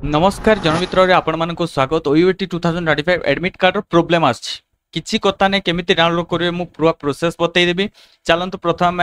नमस्कार जनमित्र रे आपण मानको स्वागत। ओयूटी 2025 एडमिट कार्ड प्रोब्लेम आछि किछि कथा ने केमिति डाउनलोड करिवे मु पूरा प्रोसेस बतै देबी। चलंतु प्रथम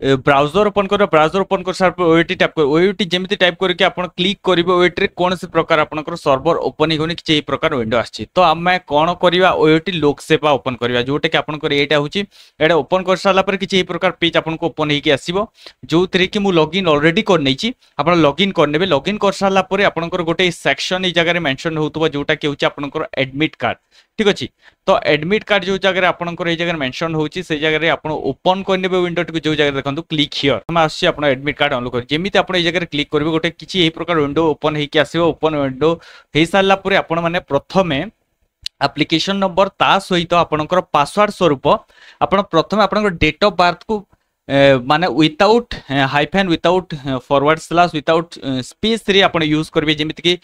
ब्राउजर ओपन करो। ब्राउजर ओपन कर सार ओयूटी टाइप कर ओयूटी जेमिति टाइप करके आपण क्लिक करिवे ओयूटी रे कोनसे प्रकार आपनकर सर्वर ओपन होनी किछि ए प्रकार विंडो आछि। तो आमे कोन करिवा ओयूटी लोक सेवा ओपन करिवा जोटे कि आपनकर एटा होछि। एटा ओपन कर साला पर किछि ए प्रकार पेज आपनको ओपन हेकि आसीबो जोतरे कि मु लॉगिन ऑलरेडी कर नैछि। आपण लॉगिन कर नेबे। लॉगिन कर साला पर आपनकर गोटे सेक्शन ए जगह रे मेंशन होतबो जोटा कि होछि आपनकर एडमिट कार्ड। ठीक अछि। तो एडमिट कार्ड जो जगह आपनकर ए जगह मेंशन होछि से जगह रे आपण ओपन कर नेबे विंडो टिक जो जगह देखंतु क्लिक हियर हम आसी आपण एडमिट कार्ड डाउनलोड कर जेमिति आपण ए जगह क्लिक करबे गोटे किछि एही प्रकार विंडो ओपन हेकि आसीबो। ओपन विंडो हे साला पर आपण माने प्रथमे एप्लिकेशन नंबर ता सहित आपनकर पासवर्ड स्वरूप आपण प्रथमे आपनकर डेट ऑफ बर्थ को माने without hyphen without forward slash without space रे आपण यूज करबे। जेमिति कि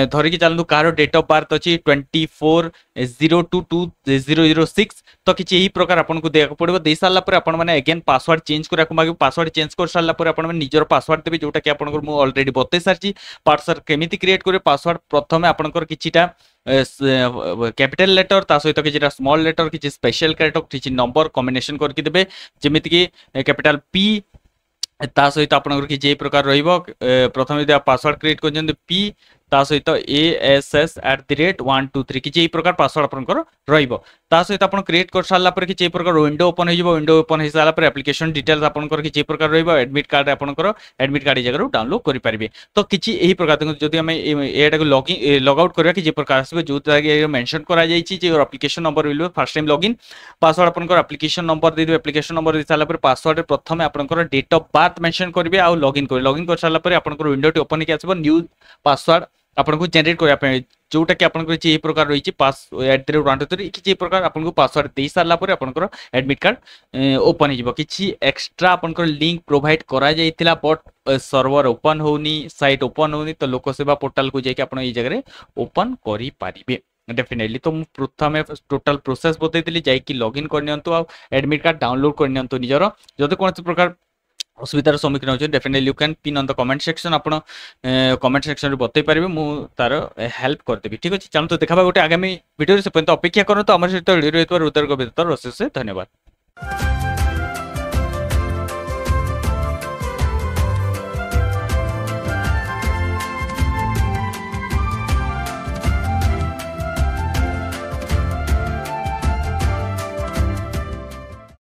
धरि कि चलनु कार डेट ऑफ बर्थ अछि 24/02/2006 तो किछि एही प्रकार आपन को देख पड़बो। दे साला पर आपन माने अगेन पासवर्ड चेंज करा को मागे। पासवर्ड चेंज कर साला पर आपन माने निजर पासवर्ड देबे जोटा कि आपन को मु ऑलरेडी बतै सारछि। पासवर्ड केमिति क्रिएट करे पासवर्ड प्रथमे आपन को किछिटा कैपिटल लेटर ता सहित किछिटा स्मॉल लेटर किछि स्पेशल कैरेक्टर किछि नंबर कॉम्बिनेशन करके देबे। जेमिति कि कैपिटल पी ता सहित आपन कि जे प्रकार रहिबो प्रथम यदि आप पासवर्ड क्रिएट करजन पी ता सहित ASS@123 कि जे प्रकार पासवर्ड आपनकर रहिबो। ता सहित आपन क्रिएट कर साला पर कि जे प्रकार विंडो ओपन हो जिवो। विंडो ओपन हो साला पर एप्लिकेशन डिटेल्स आपनकर कि जे प्रकार रहिबो एडमिट कार्ड आपनकर एडमिट कार्ड जगह डाउनलोड करि परिबे। तो किछि एही प्रकार जदि हम एटा को लॉगिन लॉग आउट करबा कि जे प्रकार आसीबे जो जगह मेंशन करा जाईछि जे application number will first time login password आपनकर एप्लिकेशन नंबर दे दिबे। एप्लिकेशन नंबर दे साला पर पासवर्ड प्रथमे आपनकर डेट ऑफ बर्थ मेंशन करिवे आ लॉगिन कर। लॉगिन कर साला पर आपनकर विंडो टी ओपन के आसीबो। न्यू पासवर्ड आपन को जनरेट करया पे जोटा कि आपन को जे प्रकार रहिछि पास @123 कि जे प्रकार आपन को पासवर्ड दे साला पर आपन को एडमिट कार्ड ओपन हिजबो। किछि एक्स्ट्रा आपन को लिंक प्रोवाइड करा जाइतिला बट सर्वर ओपन होनी साइट ओपन होनी तो लोक सेवा पोर्टल को जाके आपन ए जगह ओपन करि पारिबे डेफिनेटली। तो मु प्रथमे टोटल प्रोसेस बतैतिली जाय कि लॉगिन करनियंतु आ एडमिट कार्ड डाउनलोड करनियंतु निजरो जदि कोन प्रकार असुविधार सम्मुखीन होचे definitely you can pin on the comment section आपण कमेंट सेक्शन रे बतै परिबे मु तार हेल्प कर देबी। ठीक अछि चलतो देखाबा गोटे आगामी वीडियो रे से पर्यंत अपेक्षा करन। तो हमर सहित वीडियो रे हृदय गभीरतार अशेष धन्यवाद।